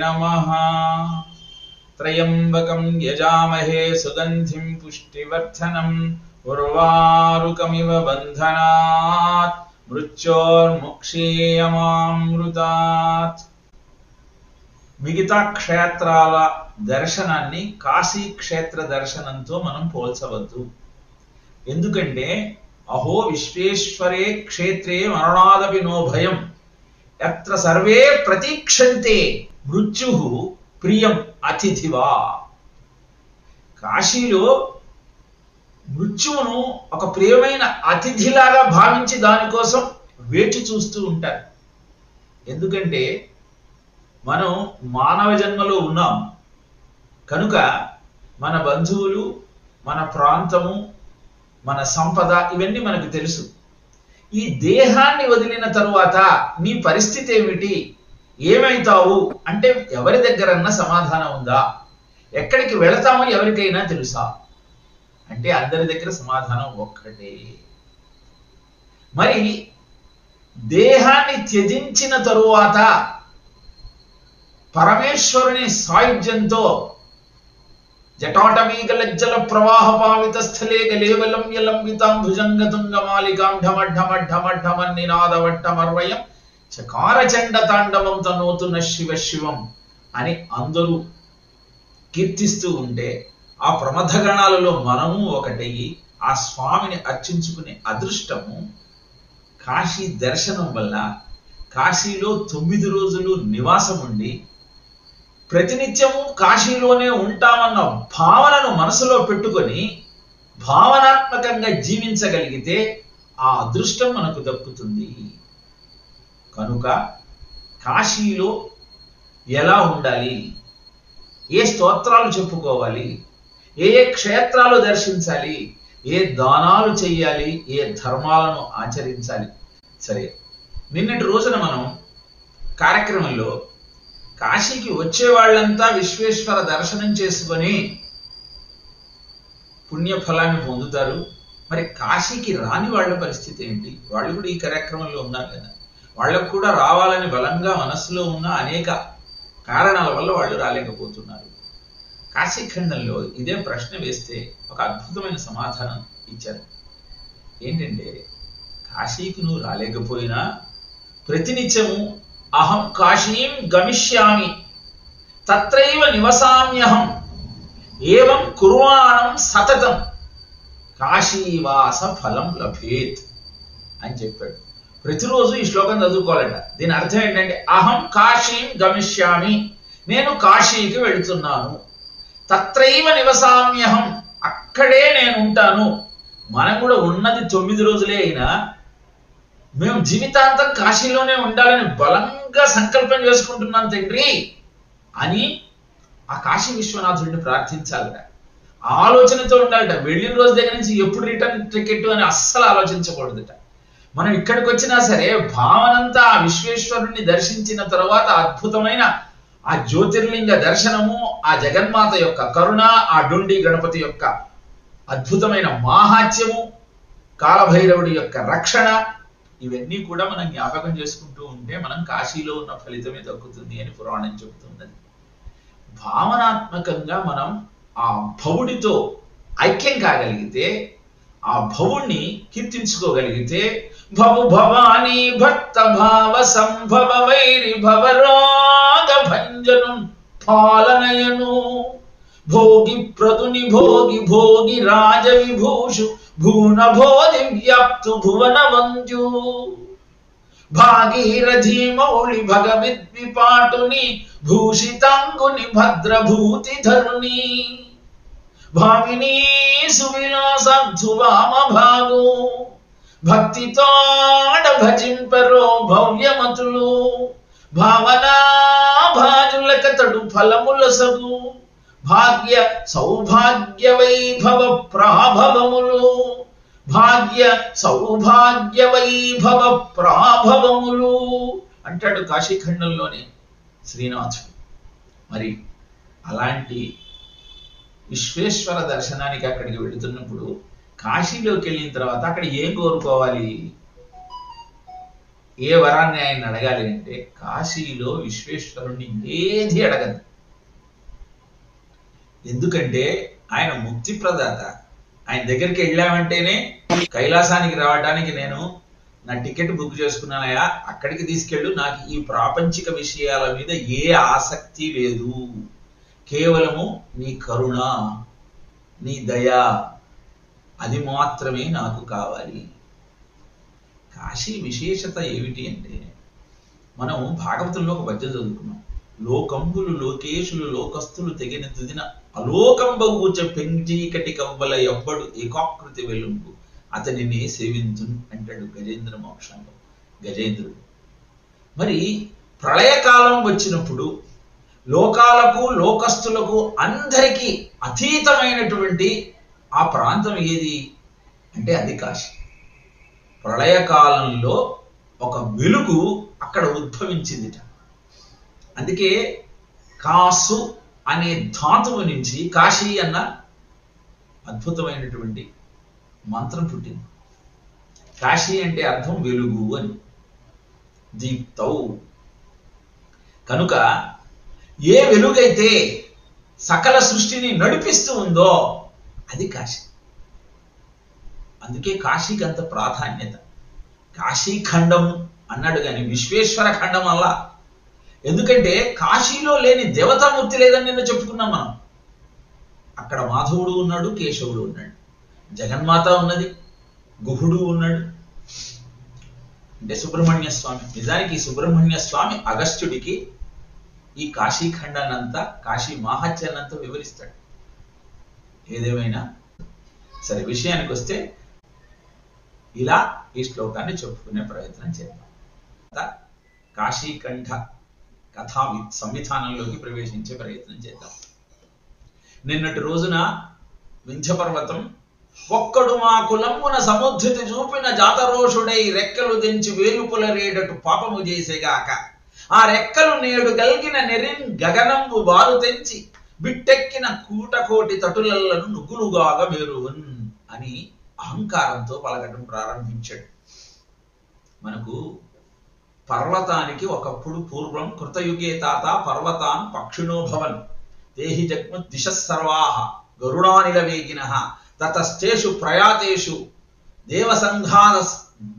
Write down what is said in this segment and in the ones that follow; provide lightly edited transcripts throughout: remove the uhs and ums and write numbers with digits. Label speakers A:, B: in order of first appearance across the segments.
A: నమః. త్రయంబకం యజామహే సుగంధిం పుష్టివర్ధనం ఉర్వారుకమివ బంధనాత్ మృత్యోర్ముక్షీయమామృతాత్. మిగతా క్షేత్రాల దర్శనాన్ని కాశీ క్షేత్ర దర్శనంతో మనం పోల్చవద్దు. ఎందుకంటే అహో విశ్వేశ్వరే క్షేత్రే మరణాదపి నో భయం యత్ర సర్వే ప్రతీక్షంతే మృత్యు ప్రియం అతిథివా. కాశీలో మృత్యువును ఒక ప్రియమైన అతిథిలాగా భావించి దానికోసం వేచి చూస్తూ ఉంటారు. ఎందుకంటే మనం మానవ జన్మలో ఉన్నాం కనుక మన బంధువులు, మన ప్రాంతము, మన సంపద ఇవన్నీ మనకు తెలుసు. ఈ దేహాన్ని వదిలిన తరువాత నీ పరిస్థితి ఏమిటి, ఏమైతావు అంటే ఎవరి దగ్గరన్నా సమాధానం ఉందా? ఎక్కడికి వెళతామో ఎవరికైనా తెలుసా అంటే అందరి దగ్గర సమాధానం ఒక్కటే. మరి దేహాన్ని త్యజించిన తరువాత పరమేశ్వరుని సాయుధ్యంతో జటాటమీగలజ్జల ప్రవాహ పావిత స్థలే గలేవలం యలంబితాం భుజంగతుంగమాలికాం ఢమఢమఢమఢమన్నినాదవట్టమర్వయం చకారచండ తాండవం తనోతున శివ శివం అని అందరూ కీర్తిస్తూ ఉంటే ఆ ప్రమథగణాలలో మనము ఒకటయ్యి ఆ స్వామిని అర్చించుకునే అదృష్టము కాశీ దర్శనం వల్ల, కాశీలో 9 రోజులు నివాసం ఉండి ప్రతినిత్యము కాశీలోనే ఉంటామన్న భావనను మనసులో పెట్టుకొని భావనాత్మకంగా జీవించగలిగితే ఆ అదృష్టం మనకు దక్కుతుంది. కనుక కాశీలో ఎలా ఉండాలి, ఏ స్తోత్రాలు చెప్పుకోవాలి, ఏ క్షేత్రాలు దర్శించాలి, ఏ దానాలు చెయ్యాలి, ఏ ధర్మాలను ఆచరించాలి. సరే, నిన్నటి రోజున మనం కార్యక్రమంలో కాశీకి వచ్చే వాళ్ళంతా విశ్వేశ్వర దర్శనం చేసుకొని పుణ్యఫలాన్ని పొందుతారు. మరి కాశీకి రాని వాళ్ళ పరిస్థితి ఏంటి? వాళ్ళు కూడా ఈ కార్యక్రమంలో ఉన్నారు కదా. వాళ్ళకు కూడా రావాలని బలంగా మనస్సులో ఉన్న అనేక కారణాల వల్ల వాళ్ళు రాలేకపోతున్నారు. కాశీఖండంలో ఇదే ప్రశ్న వేస్తే ఒక అద్భుతమైన సమాధానం ఇచ్చారు. ఏంటంటే, కాశీకి నువ్వు రాలేకపోయినా ప్రతినిత్యము అహం కాశీం గమిష్యామి తత్రైవ నివసామ్యహం ఏవం కుర్వాణం సతతం కాశీవాస ఫలం లభేత్ అని చెప్పాడు. ప్రతిరోజు ఈ శ్లోకం చదువుకోవాలంట. దీని అర్థం ఏంటంటే, అహం కాశీం గమిష్యామి, నేను కాశీకి వెళుతున్నాను. తత్రైవ నివసామ్యహం, అక్కడే నేను ఉంటాను. మనం కూడా ఉన్నది 9 రోజులే అయినా మేము జీవితాంతం కాశీలోనే ఉండాలని బలంగా సంకల్పం చేసుకుంటున్నాం తండ్రి అని ఆ కాశీ విశ్వనాథుడిని ప్రార్థించాలట. ఆలోచనతో ఉండాలట. వెళ్ళిన రోజు దగ్గర నుంచి ఎప్పుడు రిటర్న్ టికెట్ అని అస్సలు ఆలోచించకూడదట. మనం ఇక్కడికి వచ్చినా సరే భావనంతా ఆ విశ్వేశ్వరుణ్ణి దర్శించిన తర్వాత అద్భుతమైన ఆ జ్యోతిర్లింగ దర్శనము, ఆ జగన్మాత యొక్క కరుణ, ఆ డుండి గణపతి యొక్క అద్భుతమైన మాహాత్యము, కాలభైరవుడి యొక్క రక్షణ, ఇవన్నీ కూడా మనం జ్ఞాపకం చేసుకుంటూ ఉంటే మనం కాశీలో ఉన్న ఫలితమే దక్కుతుంది అని పురాణం చెబుతున్నది. భావనాత్మకంగా మనం ఆ భవుడితో ఐక్యం కాగలిగితే, ఆ భవుణ్ణి కీర్తించుకోగలిగితే, భవు భవానీ భక్త భావ సంభవ వైరి భవరాగ భంజను పాలనయను భోగి ప్రదుని భోగి భోగి రాజ విభూషు భూన భోది వ్యాప్తు భువన వంద్యు భాగీరథీ మౌళి భగవిద్విపాటుని భూషితాంగుని భద్రభూతి ధరుని భామిని సువిలాసబ్ధు వామ భాగు భక్తితోడ భజింపరో భవ్యమతులు భావనా భాజులకతడు ఫలముల సగు భాగ్య సౌభాగ్య వైభవ ప్రాభవములు భాగ్య సౌభాగ్య వైభవ ప్రాభవములు అంటాడు కాశీఖండంలోనే శ్రీనాథుడు. మరి అలాంటి విశ్వేశ్వర దర్శనానికి అక్కడికి వెళుతున్నప్పుడు కాశీలోకి వెళ్ళిన తర్వాత అక్కడ ఏం కోరుకోవాలి? ఏ వరాన్ని ఆయన అడగాలి అంటే కాశీలో విశ్వేశ్వరుణ్ణి ఏది అడగదు. ఎందుకంటే ఆయన ముక్తి ప్రదాత. ఆయన దగ్గరికి వెళ్ళామంటేనే కైలాసానికి రావడానికి నేను నా టికెట్ బుక్ చేసుకున్నానయా, అక్కడికి తీసుకెళ్ళు, నాకు ఈ ప్రాపంచిక విషయాల మీద ఏ ఆసక్తి లేదు, కేవలము నీ కరుణ, నీ దయ, అది మాత్రమే నాకు కావాలి. కాశీ విశేషత ఏమిటి అంటే, మనం భాగవతంలో ఒక పద్యం చదువుకున్నాం. లోకంబులు లోకేశులు లోకస్తులు తెగిన తుదిన అలోకంబగు పెంచీకటి కవ్వల ఎవ్వడు ఏకాకృతి వెలుంపు అతనిని సేవించు అంటాడు గజేంద్ర మోక్షంలో గజేంద్రుడు. మరి ప్రళయకాలం వచ్చినప్పుడు లోకాలకు లోకస్తులకు అందరికీ అతీతమైనటువంటి ఆ ప్రాంతం ఏది అంటే అది కాశీ. ప్రళయకాలంలో ఒక వెలుగు అక్కడ ఉద్భవించిందిట. అందుకే కాసు అనే ధాతువు నుంచి కాశీ అన్న అద్భుతమైనటువంటి మంత్రం పుట్టింది. కాశీ అంటే అర్థం వెలుగు అని, దీప్తౌ. కనుక ఏ వెలుగైతే సకల సృష్టిని నడిపిస్తూ ఉందో అది కాశీ. అందుకే కాశీకి అంత ప్రాధాన్యత. కాశీ ఖండం అన్నాడు కానీ విశ్వేశ్వర ఖండం అలా. ఎందుకంటే కాశీలో లేని దేవతామూర్తి లేదని నిన్న చెప్పుకున్నాం మనం. అక్కడ మాధవుడు ఉన్నాడు, కేశవుడు ఉన్నాడు, జగన్మాత ఉన్నది, గుహుడు ఉన్నాడు, అంటే సుబ్రహ్మణ్య స్వామి. నిజానికి ఈ సుబ్రహ్మణ్య స్వామి అగస్త్యుడికి ఈ కాశీ ఖండాన్నంతా, కాశీ మాహాత్యాన్నంతా వివరిస్తాడు. ఏదేమైనా సరే, విషయానికి వస్తే ఇలా ఈ శ్లోకాన్ని చెప్పుకునే ప్రయత్నం చేద్దాం. కాశీకంఠ కథా సంవిధానంలోకి ప్రవేశించే ప్రయత్నం చేద్దాం. నిన్నటి రోజున వింధ్యపర్వతం ఒక్కడు మా కులమ్మున సముద్ధృతి చూపిన జాతరోషుడై రెక్కలు తెంచి వేలుపుల రేడటు పాపము చేసేగాక ఆ రెక్కలు నేడు గల్గిన నెరిన్ గగనంబు బారు తెంచి బిట్టెక్కిన కూటకోటి తటులలను నుగ్గులుగాగా మేరువన్ అని అహంకారంతో పలకటం ప్రారంభించాడు. మనకు పర్వతానికి ఒకప్పుడు పూర్వం కృతయుగే తాత పర్వతాన్ పక్షిణో భవన్ దేహి జగ్ము దిశ సర్వాహ గరుడానిల వేగిన తతస్థేషు ప్రయాతేషు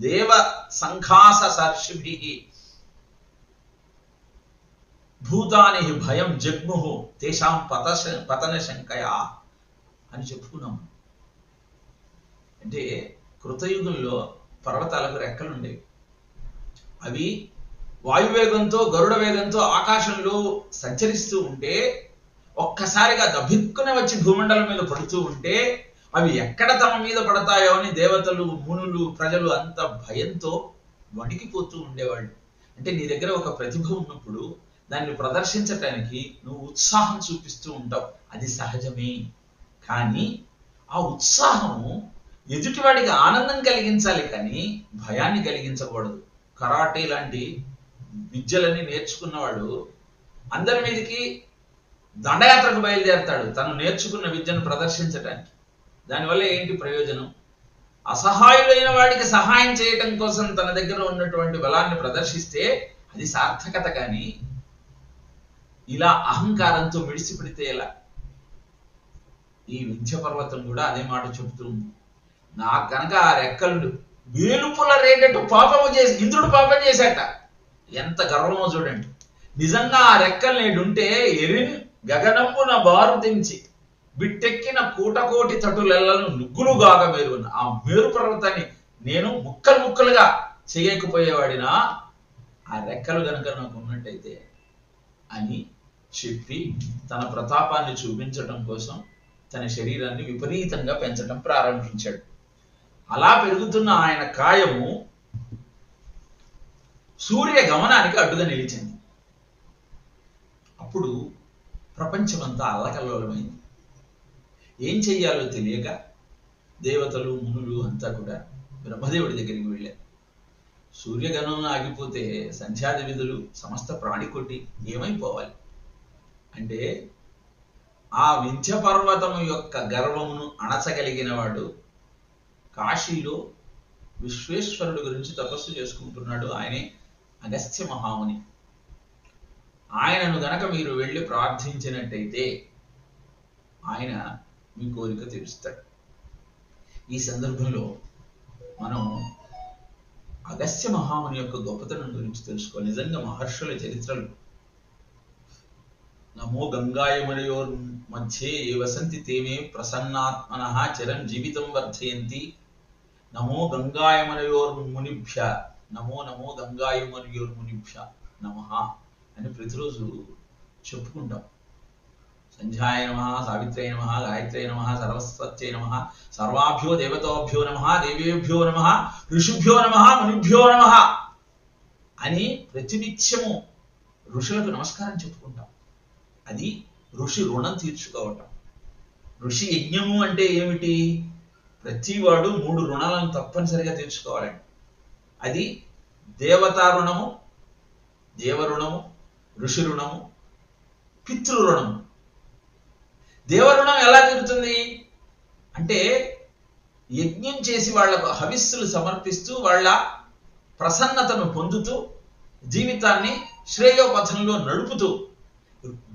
A: దేవ సంఘాస సర్షిభిః భూతాని భయం జగ్ముహు తేషాం పతన శంకయా అని చెప్పుకున్నాం. అంటే కృతయుగంలో పర్వతాలకు రెక్కలు ఉండేవి. అవి వాయువేగంతో గరుడ వేగంతో ఆకాశంలో సంచరిస్తూ ఉంటే ఒక్కసారిగా దభిక్కున వచ్చి భూమండలం మీద పడుతూ ఉంటే అవి ఎక్కడ తమ మీద పడతాయో అని దేవతలు, మునులు, ప్రజలు అంత భయంతో వణికిపోతూ ఉండేవాళ్ళు. అంటే నీ దగ్గర ఒక ప్రతిభ ఉన్నప్పుడు దాన్ని ప్రదర్శించటానికి నువ్వు ఉత్సాహం చూపిస్తూ ఉంటావు, అది సహజమే. కానీ ఆ ఉత్సాహము ఎదుటివాడికి ఆనందం కలిగించాలి కానీ భయాన్ని కలిగించకూడదు. కరాటే లాంటి విద్యలన్నీ నేర్చుకున్నవాడు అందరి మీదకి దండయాత్రకు బయలుదేరతాడు తను నేర్చుకున్న విద్యను ప్రదర్శించటానికి. దానివల్ల ఏంటి ప్రయోజనం? అసహాయులైన వాడికి సహాయం చేయటం కోసం తన దగ్గర ఉన్నటువంటి బలాన్ని ప్రదర్శిస్తే అది సార్థకత. కానీ ఇలా అహంకారంతో మిడిసిపెడితే ఎలా? ఈ వింధ్య పర్వతం కూడా అదే మాట చెబుతూ ఉంది. నాకు కనుక ఆ రెక్కలు వేలుపుల రేగట్టు పాపము చేసి ఇంద్రుడు పాపం చేశాట. ఎంత గర్వమో చూడండి. నిజంగా ఆ రెక్కలు నేడుంటే ఎరిన్ గగనంబున బారు తెంచి బిట్టెక్కిన కూటకోటి తటులెల్లను నుగ్గులుగాగా మేరున్న ఆ మేరు పర్వతాన్ని నేను ముక్కలు ముక్కలుగా చేయకపోయేవాడినా ఆ రెక్కలు గనక నాకు ఉన్నట్టయితే అని చెప్పి తన ప్రతాపాన్ని చూపించటం కోసం తన శరీరాన్ని విపరీతంగా పెంచడం ప్రారంభించాడు. అలా పెరుగుతున్న ఆయన కాయము సూర్య గమనానికి అడ్డుగా నిలిచింది. అప్పుడు ప్రపంచమంతా అల్లకల్లోలమైంది. ఏం చెయ్యాలో తెలియక దేవతలు, మునులు అంతా కూడా బ్రహ్మదేవుడి దగ్గరికి వెళ్ళారు. సూర్యగణం ఆగిపోతే సంధ్యాది విధులు సమస్త ప్రాణికొట్టి ఏమైపోవాలి అంటే ఆ వింధ్య పర్వతము యొక్క గర్వమును అణచగలిగిన వాడు కాశీలో విశ్వేశ్వరుడు గురించి తపస్సు చేసుకుంటున్నాడు. ఆయనే అగస్త్య మహాముని. ఆయనను గనక మీరు వెళ్ళి ప్రార్థించినట్టయితే ఆయన మీ కోరిక తీరుస్తాడు. ఈ సందర్భంలో మనం అగస్త్య మహాముని యొక్క గొప్పతనం గురించి తెలుసుకోవాలి. నిజంగా మహర్షుల చరిత్రలు నమో గంగాయమునయోర్ మధ్యే ఏ వసంతి తేమే ప్రసన్నాత్మనః చిరం జీవితం వర్ధయంతి నమో గంగాయమునయోర్ మునిభ్య నమో నమో గంగాయమునయోర్ మునిభ్య నమః అని ప్రతిరోజు చెప్పుకుంటాం. సంధ్యాయ నమః, సావిత్రై నమః, గాయత్రై నమః, సరస్వత్యై నమః, సర్వాభ్యో దేవతాభ్యో నమః, దేవేభ్యో నమః, ఋషిభ్యో నమః, మునిభ్యో నమః అని ప్రతినిత్యము ఋషులకు నమస్కారం చెప్పుకుంటాం. అది ఋషి రుణం తీర్చుకోవటం. ఋషి యజ్ఞము అంటే ఏమిటి? ప్రతివాడు 3 రుణాలను తప్పనిసరిగా తీర్చుకోవాలండి. అది దేవతా రుణము, దేవ రుణము, ఋషి రుణము, పితృ రుణము. దేవరుణం ఎలా తీరుతుంది అంటే యజ్ఞం చేసి వాళ్లకు హవిస్సులు సమర్పిస్తూ వాళ్ళ ప్రసన్నతను పొందుతూ జీవితాన్ని శ్రేయోపథంలో నడుపుతూ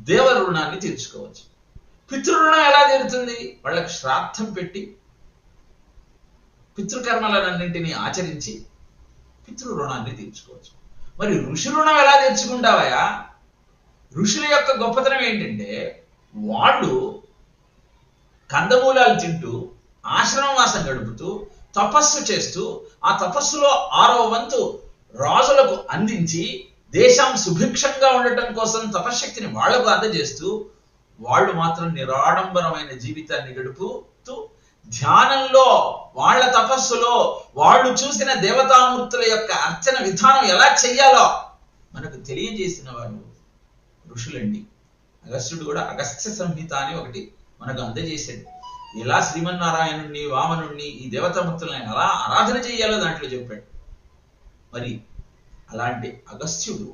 A: దేవరుణాన్ని తీర్చుకోవచ్చు. పితృరుణం ఎలా తీరుతుంది? వాళ్ళకి శ్రాద్ధం పెట్టి పితృకర్మలన్నింటినీ ఆచరించి పితృరుణాన్ని తీర్చుకోవచ్చు. మరి ఋషి రుణం ఎలా తీర్చుకుంటావయా? ఋషుల యొక్క గొప్పతనం ఏంటంటే వాళ్ళు కందమూలాలు తింటూ ఆశ్రమవాసం గడుపుతూ తపస్సు చేస్తూ ఆ తపస్సులో 6వ వంతు రాజులకు అందించి దేశం సుభిక్షంగా ఉండటం కోసం తపశ్శక్తిని వాళ్లకు అందజేస్తూ వాళ్ళు మాత్రం నిరాడంబరమైన జీవితాన్ని గడుపుతూ ధ్యానంలో వాళ్ళ తపస్సులో వాళ్ళు చూసిన దేవతామూర్తుల యొక్క అర్చన విధానం ఎలా చెయ్యాలో మనకు తెలియజేసిన వారు ఋషులండి. అగస్త్యుడు కూడా అగస్త్య సంహిత అని ఒకటి మనకు అందజేశాడు. ఎలా శ్రీమన్నారాయణుణ్ణి, వామనుణ్ణి, ఈ దేవతామూర్తులను ఎలా ఆరాధన చేయాలో దాంట్లో చెప్పాడు. మరి అలాంటి అగస్త్యుడు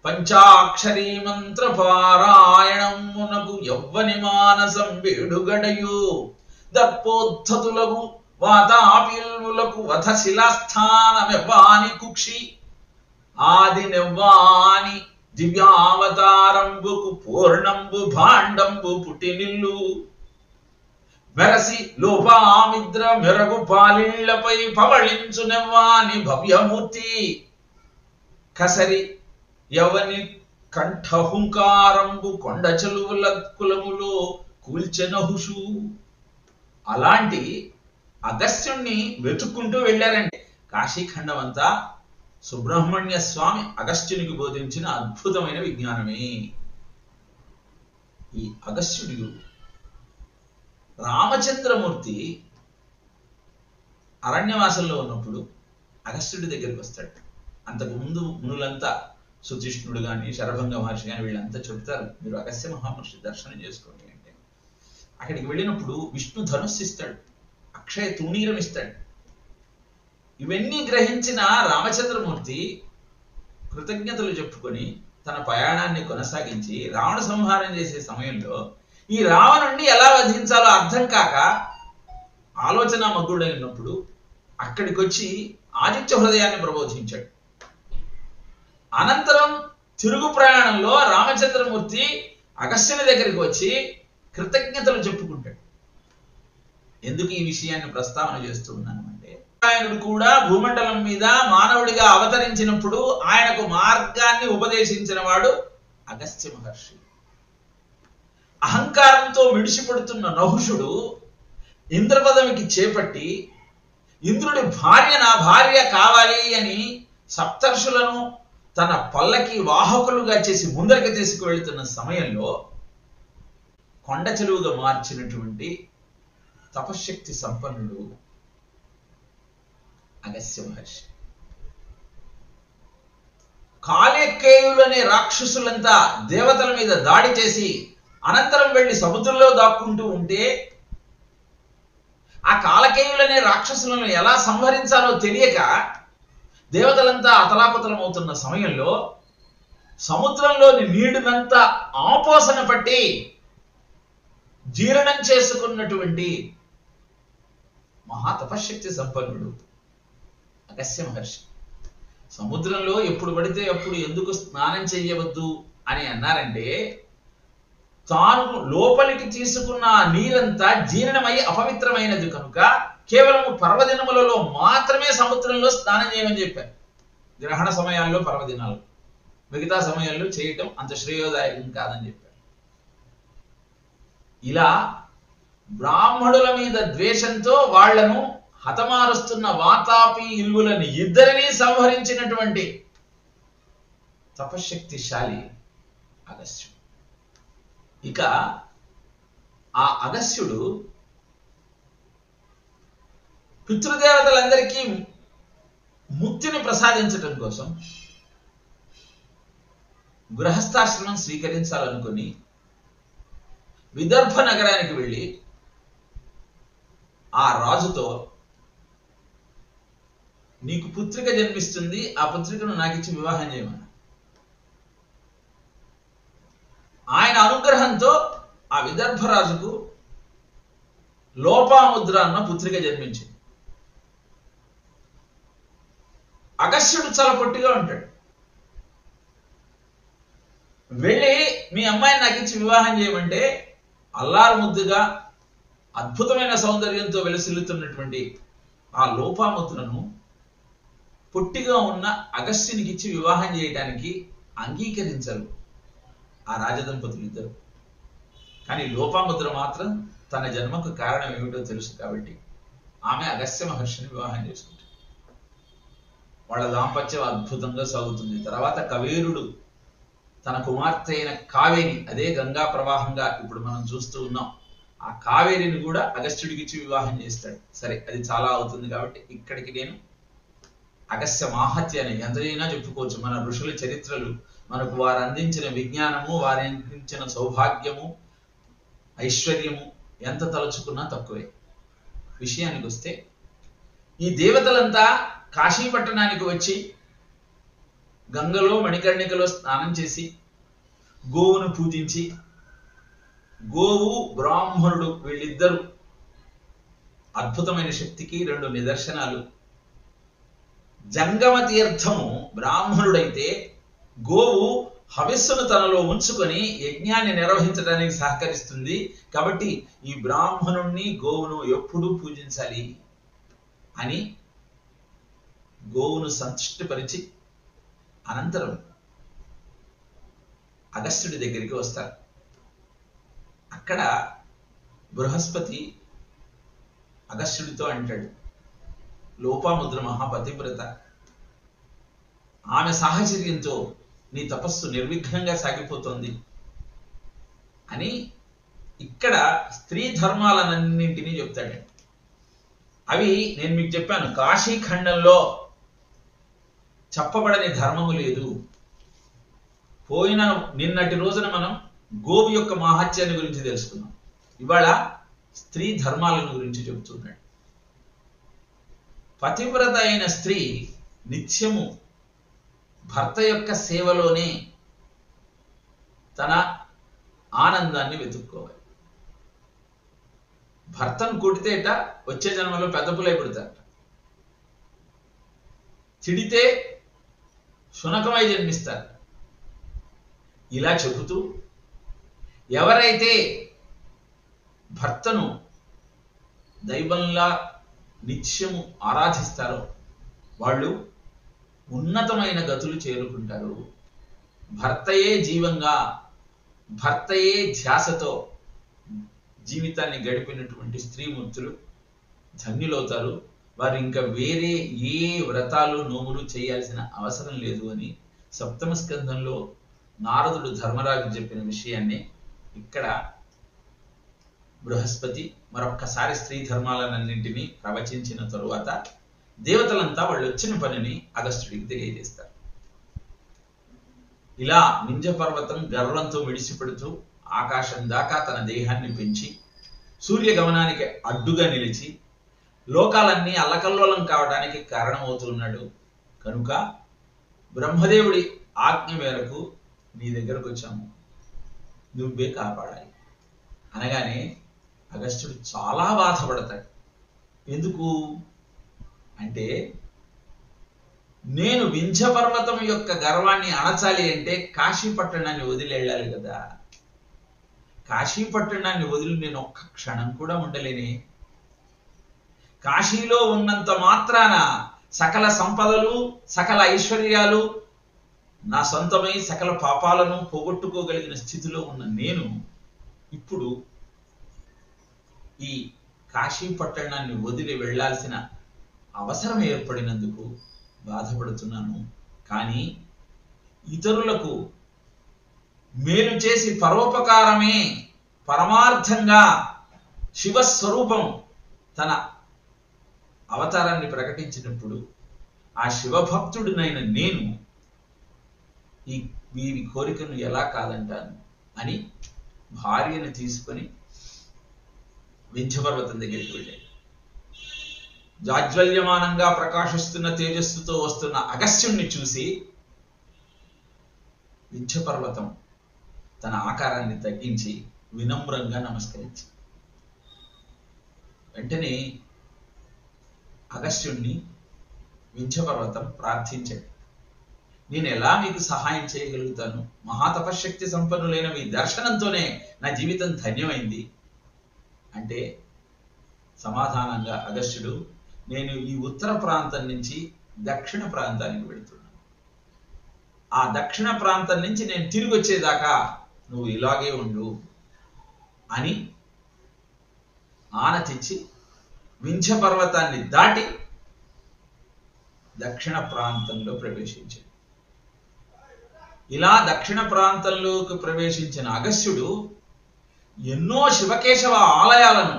A: పంచాక్షరీ మంత్ర పారాయణమునకు యవ్వని మానసం వేడుగడయు దర్పోద్ధతులకు వాతాపిల్ములకు వధ శిలాస్థానమెవ్వాని కుక్షి ఆది నెవ్వాని దివ్యావతారంబుకు పూర్ణంబు భాండంబు పుట్టినిల్లు మెరసి లోపామిద్ర మెరగు పాలిళ్లపై పవళించు నెవ్వాని భవ్యమూర్తి కసరి యవని కంఠహుంకారంబు కొండ చెలువుల కులములో కూల్చెనహుషు. అలాంటి అగస్త్యుణ్ణి వెతుక్కుంటూ వెళ్ళారండి. కాశీఖండం అంతా సుబ్రహ్మణ్య స్వామి అగస్త్యునికి బోధించిన అద్భుతమైన విజ్ఞానమే. ఈ అగస్త్యుడు రామచంద్రమూర్తి అరణ్యవాసంలో ఉన్నప్పుడు అగస్త్యుడి దగ్గరికి వస్తాడు. అంతకు ముందు మునులంతా సుతిష్ణుడు కానీ శరభంగ మహర్షి కానీ వీళ్ళంతా చెబుతారు మీరు అగస్త్య మహామహర్షి దర్శనం చేసుకోండి అంటే. అక్కడికి వెళ్ళినప్పుడు విష్ణు ధనుస్సు ఇస్తాడు, అక్షయ తూణీరం ఇస్తాడు. ఇవన్నీ గ్రహించిన రామచంద్రమూర్తి కృతజ్ఞతలు చెప్పుకొని తన ప్రయాణాన్ని కొనసాగించి రావణ సంహారం చేసే సమయంలో ఈ రావణుణ్ణి ఎలా వధించాలో అర్థం కాక ఆలోచన మగ్గుడైనప్పుడు అక్కడికి వచ్చి ఆదిత్య హృదయాన్ని ప్రబోధించాడు. అనంతరం తిరుగు ప్రయాణంలో రామచంద్రమూర్తి అగస్త్యుని దగ్గరికి వచ్చి కృతజ్ఞతలు చెప్పుకుంటాడు. ఎందుకు ఈ విషయాన్ని ప్రస్తావన చేస్తూ ఉన్నానంటే నారాయణుడు కూడా భూమండలం మీద మానవుడిగా అవతరించినప్పుడు ఆయనకు మార్గాన్ని ఉపదేశించిన వాడు అగస్త్య మహర్షి. అహంకారంతో మిడిసిపడుతున్న నహుషుడు ఇంద్రపదవికి చేపట్టి ఇంద్రుడి భార్య నా భార్య కావాలి అని సప్తర్షులను తన పల్లకి వాహకులుగా చేసి ముందరికి తీసుకువెళ్తున్న సమయంలో కొండ చెలువుగా మార్చినటువంటి తపశ్శక్తి సంపన్నుడు అగస్త్య మహర్షి. కాలేకేయులనే రాక్షసులంతా దేవతల మీద దాడి చేసి అనంతరం వెళ్లి సముద్రంలో దాక్కుంటూ ఉంటే ఆ కాలకేయులనే రాక్షసులను ఎలా సంహరించాలో తెలియక దేవతలంతా అతలాకుతలమవుతున్న సమయంలో సముద్రంలోని నీటినంతా ఆపోసన పట్టి జీర్ణం చేసుకున్నటువంటి మహా తపశ్శక్తి సంపన్నుడు అగస్త్య మహర్షి. సముద్రంలో ఎప్పుడు పడితే అప్పుడు ఎందుకు స్నానం చేయవద్దు అని అన్నారంటే, తాను లోపలికి తీసుకున్న నీరంతా జీర్ణమై అపవిత్రమైనది కనుక కేవలం పర్వదినములలో మాత్రమే సముద్రంలో స్నానం చేయమని చెప్పారు. గ్రహణ సమయాల్లో, పర్వదినాలు, మిగతా సమయాల్లో చేయటం అంత శ్రేయోదాయకం కాదని చెప్పారు. ఇలా బ్రాహ్మణుల మీద ద్వేషంతో వాళ్లను హతమారుస్తున్న వాతాపి ఇల్లులని ఇద్దరినీ సంహరించినటువంటి తపశ్శక్తిశాలి అగస్త్యుడు. ఇక ఆ అగస్త్యుడు పితృదేవతలందరికీ ముక్తిని ప్రసాదించటం కోసం గృహస్థాశ్రమం స్వీకరించాలనుకుని విదర్భ నగరానికి వెళ్ళి ఆ రాజుతో, నీకు పుత్రిక జన్మిస్తుంది, ఆ పుత్రికను నాకు ఇచ్చి వివాహం చేయమన్నా. ఆయన అనుగ్రహంతో ఆ విదర్భరాజుకు లోపాముద్ర అన్న పుత్రిక జన్మించింది. అగస్త్యుడు చాలా పొట్టిగా ఉంటాడు. వెళ్ళి మీ అమ్మాయిని నాకు ఇచ్చి వివాహం చేయమంటే అల్లారు ముద్దుగా అద్భుతమైన సౌందర్యంతో వెలసిల్లుతున్నటువంటి ఆ లోపాముద్రను పొట్టిగా ఉన్న అగస్త్యునికి ఇచ్చి వివాహం చేయడానికి అంగీకరించరు ఆ రాజదంపతులు ఇద్దరు. కానీ లోపాముద్ర మాత్రం తన జన్మకు కారణం ఏమిటో తెలుసు కాబట్టి ఆమె అగస్త్య మహర్షిని వివాహం చేసుకుంటుంది. వాళ్ళ దాంపత్యం అద్భుతంగా సాగుతుంది. తర్వాత కవేరుడు తన కుమార్తె అయిన కావేరి, అదే గంగా ప్రవాహంగా ఇప్పుడు మనం చూస్తూ ఉన్నాం, ఆ కావేరిని కూడా అగస్త్యుడికి ఇచ్చి వివాహం చేస్తాడు. సరే, అది చాలా అవుతుంది కాబట్టి ఇక్కడికి నేను అగస్త్య మాహత్యాన్ని ఎంతైనా చెప్పుకోవచ్చు. మన ఋషుల చరిత్రలు, మనకు వారు అందించిన విజ్ఞానము, వారు అందించిన సౌభాగ్యము, ఐశ్వర్యము ఎంత తలుచుకున్నా తక్కువే. విషయానికి వస్తే, ఈ దేవతలంతా కాశీ పట్టణానికి వచ్చి గంగలో మణికర్ణికలో స్నానం చేసి గోవును పూజించి, గోవు బ్రాహ్మణుడు వీళ్ళిద్దరూ అద్భుతమైన శక్తికి రెండు నిదర్శనాలు. జంగమ తీర్థము బ్రాహ్మణుడైతే గోవు హవిస్సును తనలో ఉంచుకొని యజ్ఞాన్ని నిర్వహించడానికి సహకరిస్తుంది. కాబట్టి ఈ బ్రాహ్మణుణ్ణి గోవును ఎప్పుడూ పూజించాలి అని గోవును సంతృష్టిపరిచి అనంతరం అగస్త్యుడి దగ్గరికి వస్తారు. అక్కడ బృహస్పతి అగస్త్యుడితో అంటాడు, లోపాముద్ర మహాపతివ్రత, ఆమె సాహచర్యంతో నీ తపస్సు నిర్విఘ్నంగా సాగిపోతోంది అని ఇక్కడ స్త్రీ ధర్మాలన్నింటినీ చెప్తాడు. అవి నేను మీకు చెప్పాను, కాశీఖండంలో చెప్పబడని ధర్మము లేదు. నిన్నటి రోజున మనం గోవు యొక్క మహాత్యాన్ని గురించి తెలుసుకున్నాం. ఇవాళ స్త్రీ ధర్మాలను గురించి చెబుతున్నాడు. పతివ్రత అయిన స్త్రీ నిత్యము భర్త యొక్క సేవలోనే తన ఆనందాన్ని వెతుక్కోవాలి. భర్తను కొడితేట వచ్చే జన్మలో పెద్ద పులై పుడతారట, చిడితే శునకమై జన్మిస్తారు. ఇలా చెబుతూ ఎవరైతే భర్తను దైవంలా నిత్యము ఆరాధిస్తారో వాళ్ళు ఉన్నతమైన గతులు చేరుకుంటారు. భర్తయే జీవంగా, భర్తయే ధ్యాసతో జీవితాన్ని గడిపినటువంటి స్త్రీమూర్తులు ధన్యులవుతారు. వారు ఇంకా వేరే ఏ వ్రతాలు నోములు చేయాల్సిన అవసరం లేదు అని సప్తమ స్కంధంలో నారదుడు ధర్మరాజు చెప్పిన విషయాన్ని ఇక్కడ బృహస్పతి మరొక్కసారి స్త్రీ ధర్మాలన్నింటినీ ప్రవచించిన తరువాత దేవతలంతా వాళ్ళు వచ్చిన పనిని అగస్త్యుడికి తెలియజేస్తారు. ఇలా నింజ పర్వతం గర్వంతో విడిసిపెడుతూ ఆకాశం దాకా తన దేహాన్ని పెంచి సూర్యగమనానికి అడ్డుగా నిలిచి లోకాలన్నీ అల్లకల్లోలం కావడానికి కారణమవుతున్నాడు. కనుక బ్రహ్మదేవుడి ఆజ్ఞ మేరకు నీ దగ్గరకు వచ్చాము, నువ్వే కాపాడాలి అనగానే అగస్త్యుడు చాలా బాధపడతాడు. ఎందుకు అంటే నేను వింధ్య పర్వతం యొక్క గర్వాన్ని అణచాలి అంటే కాశీ పట్టణాన్ని వదిలి వెళ్ళాలి కదా. కాశీ పట్టణాన్ని వదిలి నేను ఒక్క క్షణం కూడా ఉండలేనే. కాశీలో ఉన్నంత మాత్రాన సకల సంపదలు సకల ఐశ్వర్యాలు నా సొంతమై సకల పాపాలను పోగొట్టుకోగలిగిన స్థితిలో ఉన్న నేను ఇప్పుడు ఈ కాశీ పట్టణాన్ని వదిలి వెళ్లాల్సిన అవసరం ఏర్పడినందుకు బాధపడుతున్నాను. కానీ ఇతరులకు మేలు చేసి పరోపకారమే పరమార్థంగా శివస్వరూపం తన అవతారాన్ని ప్రకటించినప్పుడు ఆ శివభక్తుడినైన నేను ఈ వీరి కోరికను ఎలా కాదంటాను అని భార్యను తీసుకొని వింధ్యపర్వతం దగ్గరికి వెళ్ళాడు. జాజ్వల్యమానంగా ప్రకాశిస్తున్న తేజస్సుతో వస్తున్న అగస్త్యుణ్ణి చూసి వింధ్యపర్వతం తన ఆకారాన్ని తగ్గించి వినమ్రంగా నమస్కరించి వెంటనే అగస్త్యుణ్ణి వింధ్యపర్వతం ప్రార్థించాడు. నేను ఎలా మీకు సహాయం చేయగలుగుతాను? మహాతపశక్తి సంపన్నులైన మీ దర్శనంతోనే నా జీవితం ధన్యమైంది అంటే సమాధానంగా అగస్త్యుడు, నేను ఈ ఉత్తర ప్రాంతం నుంచి దక్షిణ ప్రాంతానికి వెళుతున్నాను. ఆ దక్షిణ ప్రాంతం నుంచి నేను తిరిగి వచ్చేదాకా నువ్వు ఇలాగే ఉండు అని ఆనతిచ్చి వింధ్య పర్వతాన్ని దాటి దక్షిణ ప్రాంతంలో ప్రవేశించాడు. ఇలా దక్షిణ ప్రాంతంలోకి ప్రవేశించిన అగస్త్యుడు ఎన్నో శివకేశవ ఆలయాలను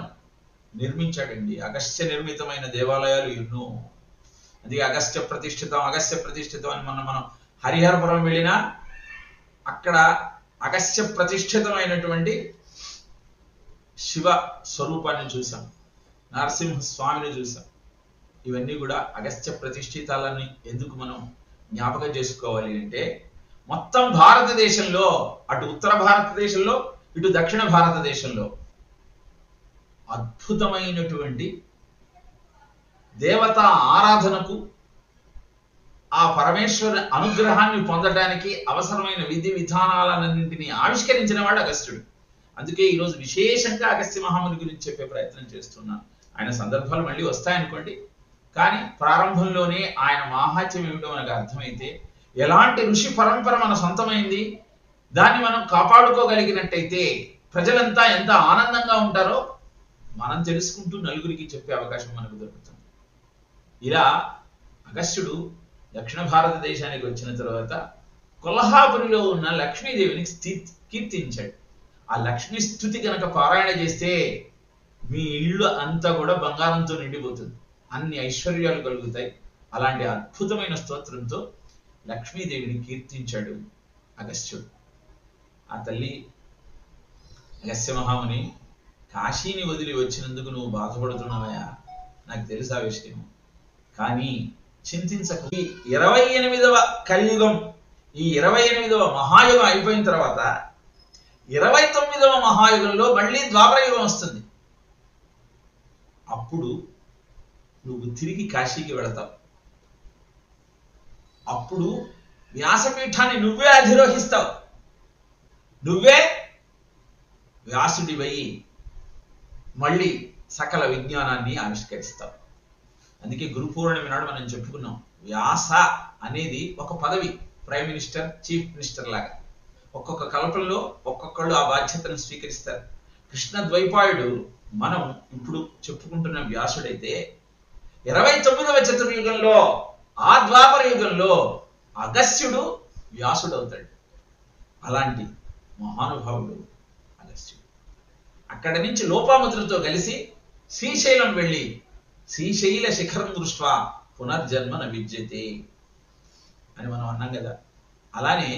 A: నిర్మించాడండి. అగస్త్య నిర్మితమైన దేవాలయాలు ఎన్నో. అది అగస్త్య ప్రతిష్ఠితం అని మనం హరిహరపురం వెళ్ళినా అక్కడ అగస్త్య ప్రతిష్ఠితమైనటువంటి శివ స్వరూపాన్ని చూసాం, నరసింహస్వామిని చూసాం. ఇవన్నీ కూడా అగస్త్య ప్రతిష్ఠితాలని ఎందుకు మనం జ్ఞాపకం చేసుకోవాలి అంటే మొత్తం భారతదేశంలో అటు ఉత్తర భారతదేశంలో ఇటు దక్షిణ భారతదేశంలో అద్భుతమైనటువంటి దేవతా ఆరాధనకు ఆ పరమేశ్వర అనుగ్రహాన్ని పొందడానికి అవసరమైన విధి విధానాలన్నింటినీ ఆవిష్కరించిన వాడు అగస్త్యుడు. అందుకే ఈరోజు విశేషంగా అగస్త్య మహాముని గురించి చెప్పే ప్రయత్నం చేస్తున్నాను. ఆయన సందర్భాలు మళ్ళీ వస్తాయనుకోండి, కానీ ప్రారంభంలోనే ఆయన మాహాత్యం ఏమిటో మనకు అర్థమైతే ఎలాంటి ఋషి పరంపర మన సొంతమైంది, దాన్ని మనం కాపాడుకోగలిగినట్టయితే ప్రజలంతా ఎంత ఆనందంగా ఉంటారో మనం తెలుసుకుంటూ నలుగురికి చెప్పే అవకాశం మనకు దొరుకుతుంది. ఇలా అగస్త్యుడు దక్షిణ భారతదేశానికి వచ్చిన తర్వాత కొల్హాపురిలో ఉన్న లక్ష్మీదేవిని కీర్తించాడు. ఆ లక్ష్మీ స్తుతి కనుక పారాయణ చేస్తే మీ ఇల్లు అంతా కూడా బంగారంతో నిండిపోతుంది, అన్ని ఐశ్వర్యాలు కలుగుతాయి. అలాంటి అద్భుతమైన స్తోత్రంతో లక్ష్మీదేవిని కీర్తించాడు అగస్త్యుడు. ఆ తల్లి అగస్త్య మహాముని, కాశీని వదిలి వచ్చినందుకు నువ్వు బాధపడుతున్నావయా, నాకు తెలుసా విషయం, కానీ చింతించకు. ఈ 28వ కలియుగం, ఈ 28వ మహాయుగం అయిపోయిన తర్వాత 29వ మహాయుగంలో మళ్ళీ ద్వాపర యుగం వస్తుంది. అప్పుడు నువ్వు తిరిగి కాశీకి వెళతావు. అప్పుడు వ్యాసపీఠాన్ని నువ్వే అధిరోహిస్తావు, నువ్వే వ్యాసుడివై మళ్ళీ సకల విజ్ఞానాన్ని ఆవిష్కరిస్తావు. అందుకే గురు పూర్ణిమ నాడు మనం చెప్పుకున్నాం, వ్యాస అనేది ఒక పదవి, ప్రైమ్ మినిస్టర్, చీఫ్ మినిస్టర్ లాగా. ఒక్కొక్క కల్పంలో ఒక్కొక్కళ్ళు ఆ బాధ్యతను స్వీకరిస్తారు. కృష్ణ ద్వైపాయుడు మనం ఇప్పుడు చెప్పుకుంటున్న వ్యాసుడైతే 29వ చతుర్యుగంలో ఆ ద్వాపర యుగంలో అగస్త్యుడు వ్యాసుడు అవుతాడు. అలాంటి మహానుభావుడు అగస్త్యుడు. అక్కడి నుంచి లోపాముద్రతో కలిసి శ్రీశైలం వెళ్ళి శ్రీశైల శిఖరం దృష్ట్వా పునర్జన్మ న విద్యతే అని మనం అన్నాం కదా. అలానే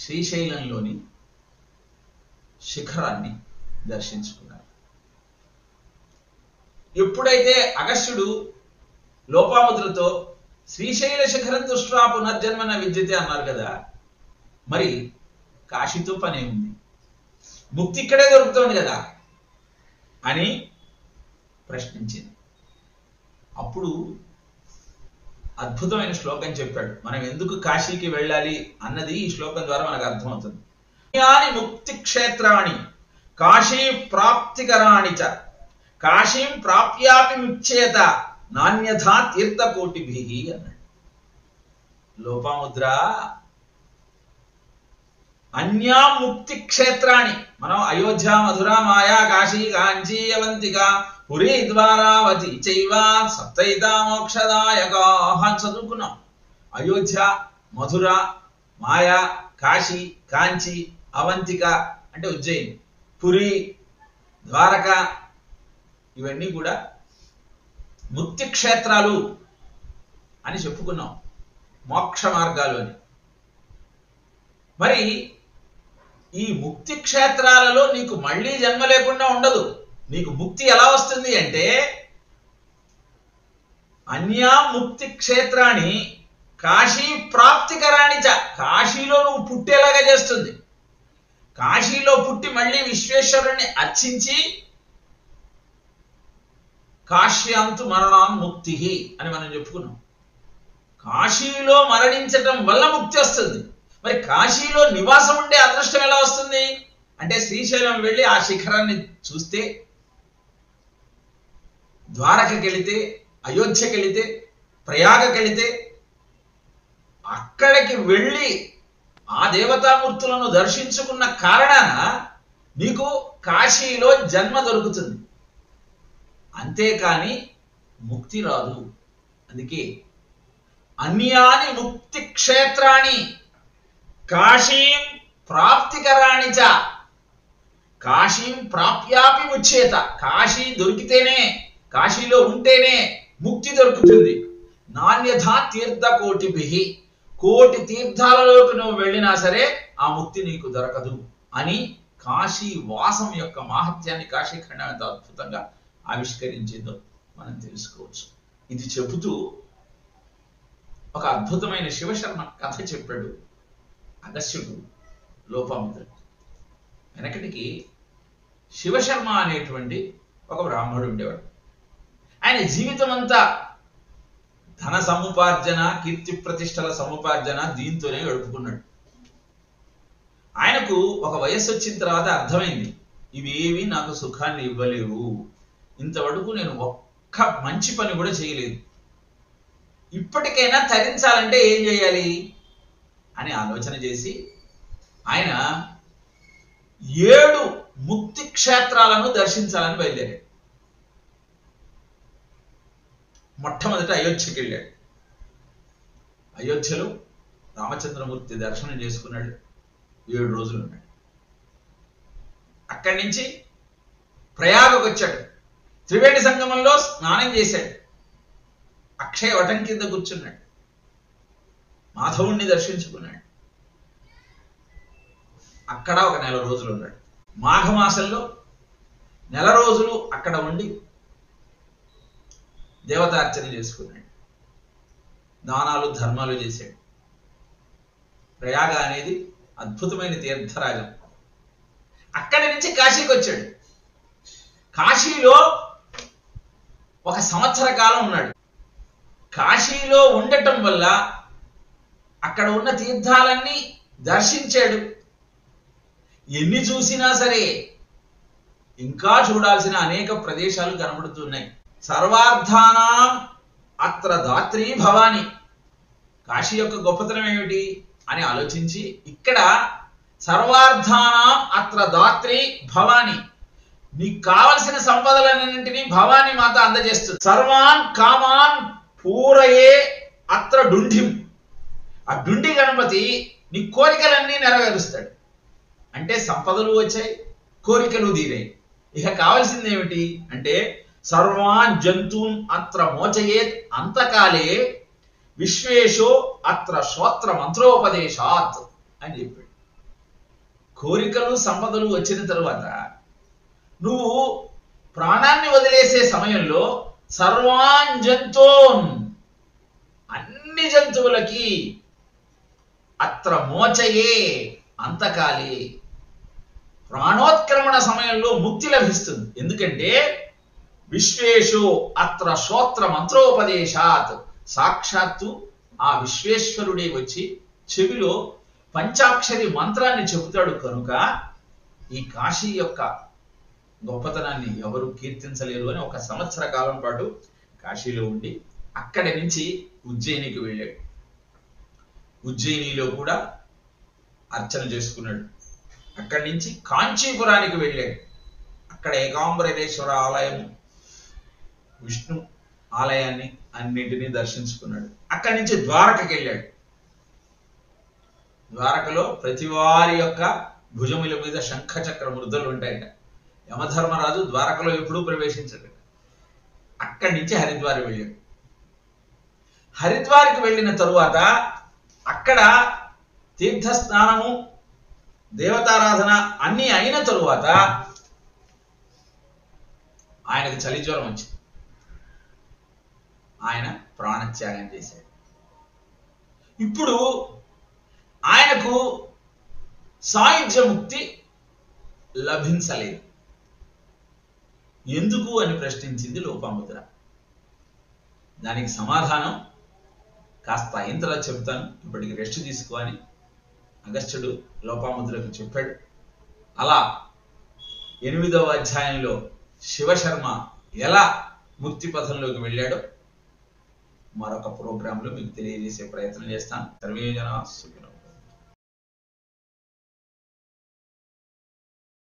A: శ్రీశైలంలోని శిఖరాన్ని దర్శించుకున్నారు. ఎప్పుడైతే అగస్త్యుడు లోపాముద్రతో శ్రీశైల శిఖరం దృష్ట్వా పునర్జన్మ న విద్యతే అన్నారు కదా, మరి కాశీతో పనే ఉంది, ముక్తి ఇక్కడే దొరుకుతుంది కదా అని ప్రశ్నించింది. అప్పుడు అద్భుతమైన శ్లోకం చెప్పాడు. మనం ఎందుకు కాశీకి వెళ్ళాలి అన్నది ఈ శ్లోకం ద్వారా మనకు అర్థమవుతుంది. యాని ముక్తి క్షేత్రాణి కాశీ ప్రాప్తికరాణి చ కాశీం ప్రాప్యాపి ముచ్యేత నాణ్యథా తీర్థకోటిభిః అన్నాడు. లోపాముద్ర అన్యా ముక్తి క్షేత్రాణి, మనం అయోధ్య, మధుర, మాయా, కాశీ, కాంచీ, అవంతిక, పురీ, ద్వారావతి చైవ సప్తైతా మోక్షదాయకాః చదువుకున్నాం. అయోధ్య, మధుర, మాయా, కాశీ, కాంచి, అవంతిక అంటే ఉజ్జయిని, పురి, ద్వారక ఇవన్నీ కూడా ముక్తి క్షేత్రాలు అని చెప్పుకున్నాం, మోక్ష మార్గాలు అని. మరి ఈ ముక్తి క్షేత్రాలలో నీకు మళ్ళీ జన్మ లేకుండా ఉండదు. నీకు ముక్తి ఎలా వస్తుంది అంటే అన్యా ముక్తి క్షేత్రాన్ని కాశీ ప్రాప్తికరాణి చ, కాశీలో నువ్వు పుట్టేలాగా చేస్తుంది. కాశీలో పుట్టి మళ్ళీ విశ్వేశ్వరుణ్ణి అర్చించి కాశ్యాంతు మరణాన్ ముక్తి అని మనం చెప్పుకున్నాం. కాశీలో మరణించటం వల్ల ముక్తి వస్తుంది. మరి కాశీలో నివాసం ఉండే అదృష్టం ఎలా వస్తుంది అంటే శ్రీశైలం వెళ్ళి ఆ శిఖరాన్ని చూస్తే, ద్వారకకి వెళితే, అయోధ్యకి వెళితే, ప్రయాగకి వెళితే, అక్కడికి వెళ్ళి ఆ దేవతామూర్తులను దర్శించుకున్న కారణాన నీకు కాశీలో జన్మ దొరుకుతుంది. అంతేకాని ముక్తి రాదు. అందుకే అన్యాని ముక్తి క్షేత్రాన్ని కాశీం ప్రాప్తికరాణి చ కాశీం ప్రాప్యాపి ముచ్యేత, కాశీ దొరికితేనే, కాశీలో ఉంటేనే ముక్తి దొరుకుతుంది. నాణ్యథా తీర్థకోటిభిః, కోటి తీర్థాలలోకి నువ్వు వెళ్ళినా సరే ఆ ముక్తి నీకు దొరకదు అని కాశీ వాసం యొక్క మహత్యాన్ని కాశీఖండం ఎంత అద్భుతంగా ఆవిష్కరించిందో మనం తెలుసుకోవచ్చు. ఇది చెబుతూ ఒక అద్భుతమైన శివశర్మ కథ చెప్పాడు అగస్త్యుడు లోపాముద్రకు. వెనకటికి శివశర్మ అనేటువంటి ఒక బ్రాహ్మణుడు ఉండేవాడు. ఆయన జీవితం అంతా ధన సముపార్జన, కీర్తి ప్రతిష్టల సముపార్జన దీంతోనే గడుపుకున్నాడు. ఆయనకు ఒక వయస్సు వచ్చిన తర్వాత అర్థమైంది, ఇవేవి నాకు సుఖాన్ని ఇవ్వలేవు, ఇంతవరకు నేను ఒక్క మంచి పని కూడా చేయలేదు, ఇప్పటికైనా తరించాలంటే ఏం చేయాలి అని ఆలోచన చేసి ఆయన 7 ముక్తి క్షేత్రాలను దర్శించాలని బయలుదేరాడు. మొట్టమొదట అయోధ్యకి వెళ్ళాడు. అయోధ్యలో రామచంద్రమూర్తి దర్శనం చేసుకున్నాడు. 7 రోజులు ఉన్నాడు. అక్కడి నుంచి ప్రయాగకు వచ్చాడు. త్రివేణి సంగమంలో స్నానం చేశాడు. అక్షయ వటం కింద కూర్చున్నాడు. మాధవుణ్ణి దర్శించుకున్నాడు. అక్కడ ఒక 1 నెల రోజులు ఉన్నాడు. మాఘమాసంలో 1 నెల రోజులు అక్కడ ఉండి దేవతార్చన చేసుకున్నాడు. దానాలు ధర్మాలు చేశాడు. ప్రయాగ అనేది అద్భుతమైన తీర్థరాజం. అక్కడి నుంచి కాశీకి వచ్చాడు. కాశీలో 1 సంవత్సర కాలం ఉన్నాడు. కాశీలో ఉండటం వల్ల అక్కడ ఉన్న తీర్థాలన్నీ దర్శించాడు. ఎన్ని చూసినా సరే ఇంకా చూడాల్సిన అనేక ప్రదేశాలు కనబడుతున్నాయి. సర్వార్థానాం అత్ర దాత్రీ భవాని, కాశీ యొక్క గొప్పతనం ఏమిటి అని ఆలోచించి ఇక్కడ సర్వార్థానాం అత్ర దాత్రీ భవాని, నీకు కావలసిన సంపదలన్నింటినీ భవానీ మాత అందజేస్తుంది. సర్వాన్ కామాన్ పూరయే అత్ర డుంఢిం, ఆ డుండి గణపతి నీ కోరికలన్నీ నెరవేరుస్తాడు. అంటే సంపదలు వచ్చాయి, కోరికలు తీరాయి. ఇక కావాల్సింది ఏమిటి అంటే సర్వాన్ జంతూన్ అత్ర మోచయేత్ అంతకాలే విశ్వేశో అత్ర శ్రోత్ర మంత్రోపదేశాత్ అని చెప్పాడు. కోరికలు సంపదలు వచ్చిన తరువాత నువ్వు ప్రాణాన్ని వదిలేసే సమయంలో సర్వాన్ జంతూన్, అన్ని జంతువులకి, అత్ర మోచయే అంతకాలే, ప్రాణోత్క్రమణ సమయంలో ముక్తి లభిస్తుంది. ఎందుకంటే విశ్వేషు అత్ర శ్రోత్ర మంత్రోపదేశాత్, సాక్షాత్తు ఆ విశ్వేశ్వరుడే వచ్చి చెవిలో పంచాక్షరి మంత్రాన్ని చెబుతాడు కనుక ఈ కాశీ యొక్క గొప్పతనాన్ని ఎవరు కీర్తించలేరు అని 1 సంవత్సర కాలం పాటు కాశీలో ఉండి అక్కడి నుంచి ఉజ్జయినికి వెళ్ళాడు. ఉజ్జయినిలో కూడా అర్చన చేసుకున్నాడు. అక్కడి నుంచి కాంచీపురానికి వెళ్ళాడు. అక్కడ ఏకాంబరేశ్వర ఆలయం, విష్ణు ఆలయాన్ని అన్నింటినీ దర్శించుకున్నాడు. అక్కడి నుంచి ద్వారకకి వెళ్ళాడు. ద్వారకలో ప్రతి వారి యొక్క భుజముల మీద శంఖచక్ర మృద్దలు ఉంటాయట. యమధర్మరాజు ద్వారకలో ఎప్పుడూ ప్రవేశించడు. అక్కడి నుంచి హరిద్వార్ వెళ్ళాడు. హరిద్వార్కి వెళ్ళిన తరువాత అక్కడ తీర్థస్నానము, దేవతారాధన అన్నీ అయిన తరువాత ఆయనకు చలి జ్వరం వచ్చింది. ఆయన ప్రాణత్యాగం చేశాడు. ఇప్పుడు ఆయనకు సాయుధ్య ముక్తి లభించలేదు. ఎందుకు అని ప్రశ్నించింది లోపాముద్ర. దానికి సమాధానం కాస్త అయిన తర్వాత చెప్తాను, ఇప్పటికి రెస్ట్ తీసుకో అని అగస్త్యుడు లోపాముద్రకు చెప్పాడు. అలా 8వ అధ్యాయంలో శివశర్మ ఎలా ముక్తి పథంలోకి వెళ్ళాడో మరొక ప్రోగ్రాంలో మీకు తెలియజేసే ప్రయత్నం చేస్తాను. సర్వే జనా సుఖినో.